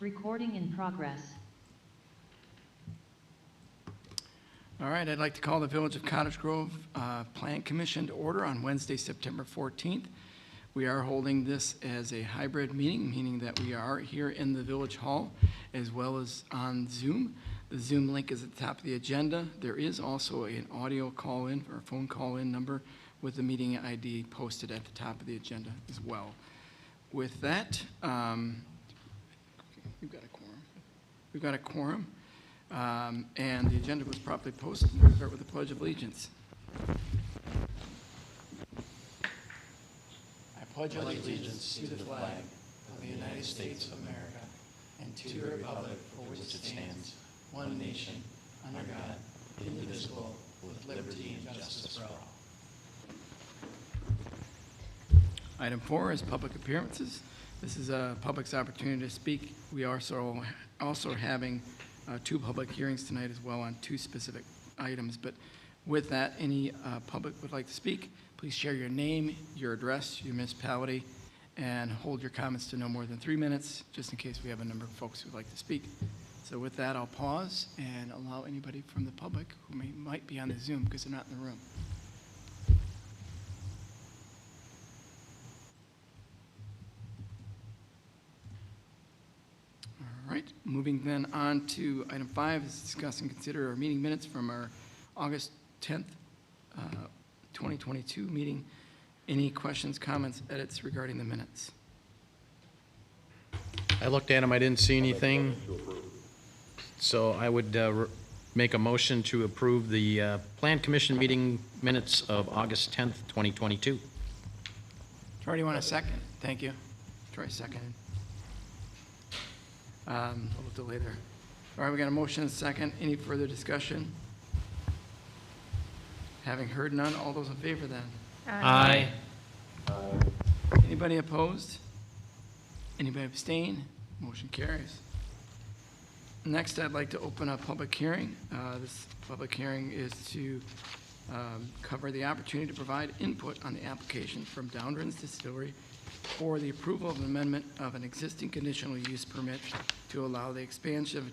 Recording in progress. All right, I'd like to call the Village of Cottage Grove Plan Commission to order on Wednesday, September 14th. We are holding this as a hybrid meeting, meaning that we are here in the Village Hall as well as on Zoom. The Zoom link is at the top of the agenda. There is also an audio call-in or phone call-in number with the meeting ID posted at the top of the agenda as well. With that, we've got a quorum. And the agenda was properly posted. We'll start with the Pledge of Allegiance. I pledge allegiance to the flag of the United States of America and to the republic for which it stands, one nation, under God, indivisible, with liberty and justice for all. Item 4 is public appearances. This is a public's opportunity to speak. We are also having 2 public hearings tonight as well on 2 specific items. But with that, any public would like to speak, please share your name, your address, your municipality, and hold your comments to no more than 3 minutes, just in case we have a number of folks who would like to speak. So with that, I'll pause and allow anybody from the public who might be on the Zoom because they're not in the room. All right, moving then on to item 5 is discuss and consider our meeting minutes from our August 10th, 2022 meeting. Any questions, comments, edits regarding the minutes? I looked at them, I didn't see anything. So I would make a motion to approve the Plan Commission meeting minutes of August 10th, 2022. Troy, do you want a second? Thank you. Troy, second. A little delay there. All right, we got a motion and a second. Any further discussion? Having heard none, all those in favor then? Aye. Anybody opposed? Anybody abstain? Motion carries. Next, I'd like to open a public hearing. This public hearing is to cover the opportunity to provide input on the application from Downrins Distillery for the approval of an amendment of an existing conditional use permit to allow the expansion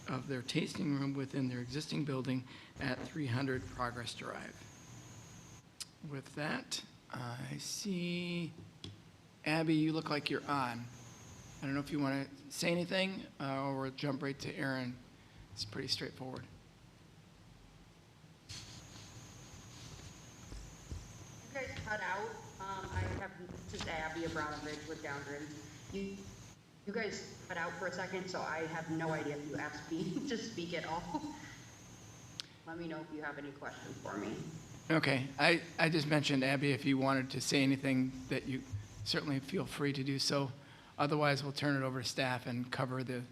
of their tasting room within their existing building at 300 Progress Drive. With that, I see, Abby, you look like you're on. I don't know if you want to say anything or we'll jump right to Aaron. It's pretty straightforward. You guys cut out. This is Abby of Brown and Ridge with Downrins. You guys cut out for a second, so I have no idea if you asked me to speak at all. Let me know if you have any questions for me. Okay, I just mentioned, Abby, if you wanted to say anything that you certainly feel free to do so. Otherwise, we'll turn it over to staff and cover the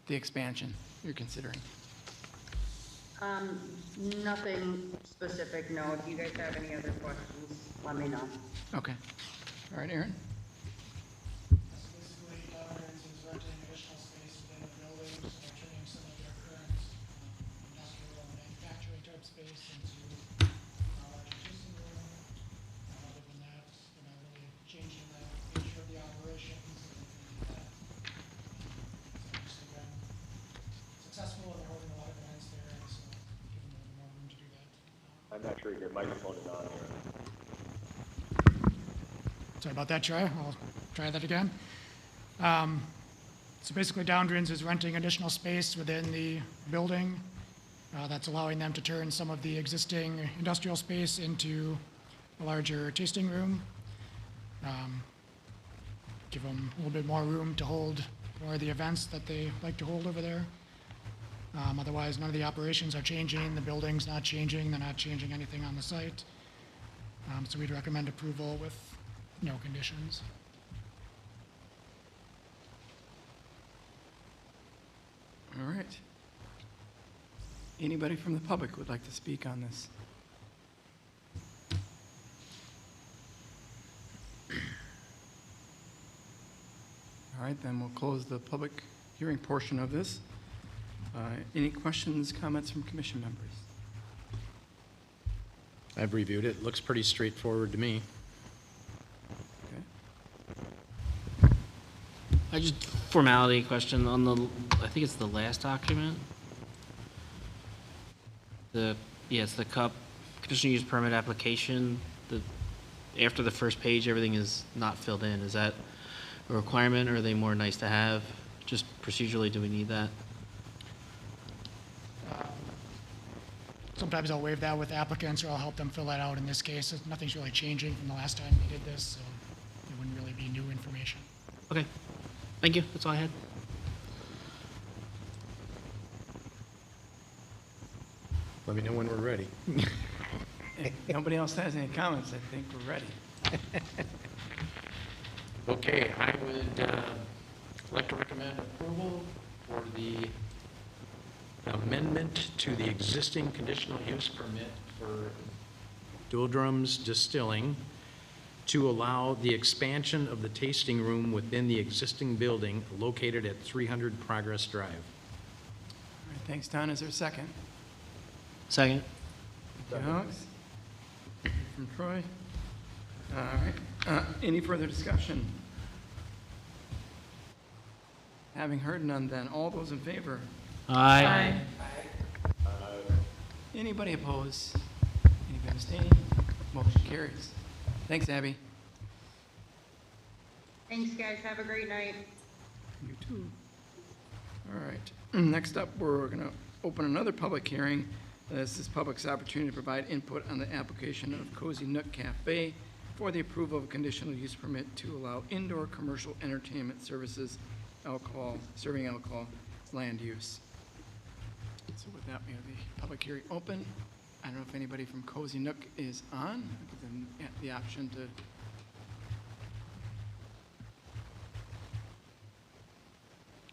expansion you're considering. Nothing specific, no. If you guys have any other questions, let me know. Okay. All right, Aaron? Basically, Downrins is renting additional space within the buildings, and turning some of their current industrial and manufacturing type space into a larger tasting room. Other than that, they're not really changing the nature of the operations or anything like that. So obviously been successful and they're holding a lot of events there, and so giving them more room to do that. I'm not sure your microphone is on here. Sorry about that, Troy. I'll try that again. So basically, Downrins is renting additional space within the building. That's allowing them to turn some of the existing industrial space into a larger tasting room. Give them a little bit more room to hold more of the events that they like to hold over there. Otherwise, none of the operations are changing. The building's not changing. They're not changing anything on the site. So we'd recommend approval with no conditions. All right. Anybody from the public would like to speak on this? All right, then we'll close the public hearing portion of this. Any questions, comments from commission members? I've reviewed it. Looks pretty straightforward to me. Okay. I just, formality question on the, I think it's the last document. It's the CUP, conditional use permit application. After the first page, everything is not filled in. Is that a requirement, or are they more nice to have? Just procedurally, do we need that? Sometimes I'll waive that with applicants, or I'll help them fill that out. In this case, nothing's really changing from the last time we did this, so it wouldn't really be new information. Okay, thank you, that's all I had. Let me know when we're ready. If nobody else has any comments, I think we're ready. Okay, I would like to recommend approval for the amendment to the existing conditional use permit for Doldrums Distilling to allow the expansion of the tasting room within the existing building located at 300 Progress Drive. All right, thanks, Don. Is there a second? Second. Thank you, Alex. From Troy. All right. Any further discussion? Having heard none, then, all those in favor? Aye. Anybody opposed? Anybody abstain? Motion carries. Thanks, Abby. Thanks, guys. Have a great night. You too. All right. Next up, we're going to open another public hearing. This is public's opportunity to provide input on the application of Cozy Nook Cafe for the approval of a conditional use permit to allow indoor commercial entertainment services, serving alcohol, land use. So with that, we have the public hearing open. I don't know if anybody from Cozy Nook is on. I'll give them the option to.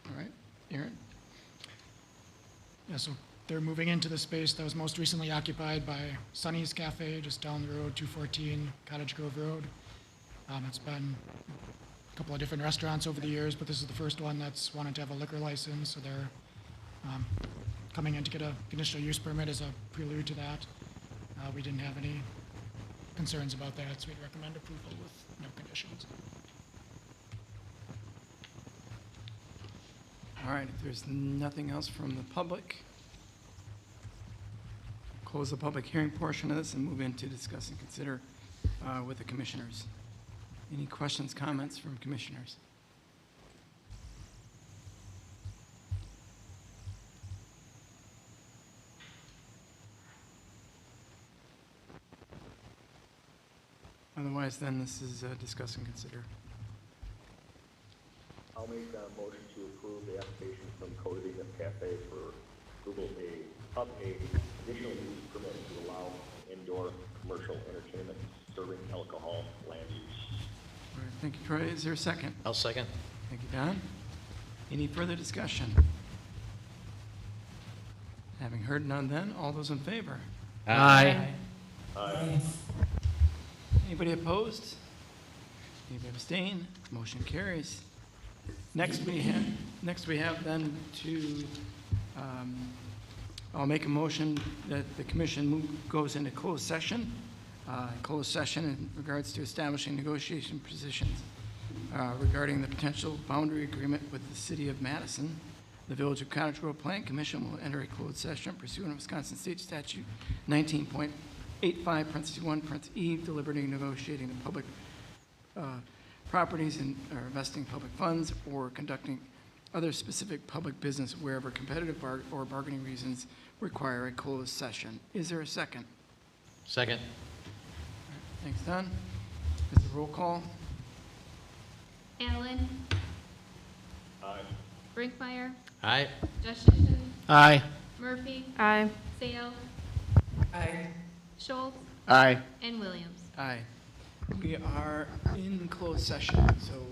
All right, Aaron? Yeah, so they're moving into the space that was most recently occupied by Sunny's Cafe, just down the road, 214 Cottage Grove Road. It's been a couple of different restaurants over the years, but this is the first one that's wanted to have a liquor license, so they're coming in to get a conditional use permit as a prelude to that. We didn't have any concerns about that, so we'd recommend approval with no conditions. All right, if there's nothing else from the public, close the public hearing portion of this and move into discuss and consider with the commissioners. Any questions, comments from commissioners? Otherwise, then this is discuss and consider. I'll make a motion to approve the application from Cozy Nook Cafe for approval of a conditional use permit to allow indoor commercial entertainment serving alcohol land use. All right, thank you, Troy. Is there a second? I'll second. Thank you, Don. Any further discussion? Having heard none, then, all those in favor? Aye. Anybody opposed? Anybody abstain? Motion carries. Next we have then to, I'll make a motion that the commission goes into closed session. Closed session in regards to establishing negotiation positions regarding the potential boundary agreement with the city of Madison. The Village of Cottage Grove Plan Commission will enter a closed session pursuant to Wisconsin State Statute 19.85, parentheses 1, parentheses E, deliberating, negotiating the public properties and or investing public funds or conducting other specific public business wherever competitive or bargaining reasons require a closed session. Is there a second? Second. Thanks, Don. Is the roll call? Allen. Aye. Brinkmeyer. Aye. Justin. Aye. Murphy. Aye. Sale. Aye. Schultz. Aye. And Williams. Aye. We are in closed session, so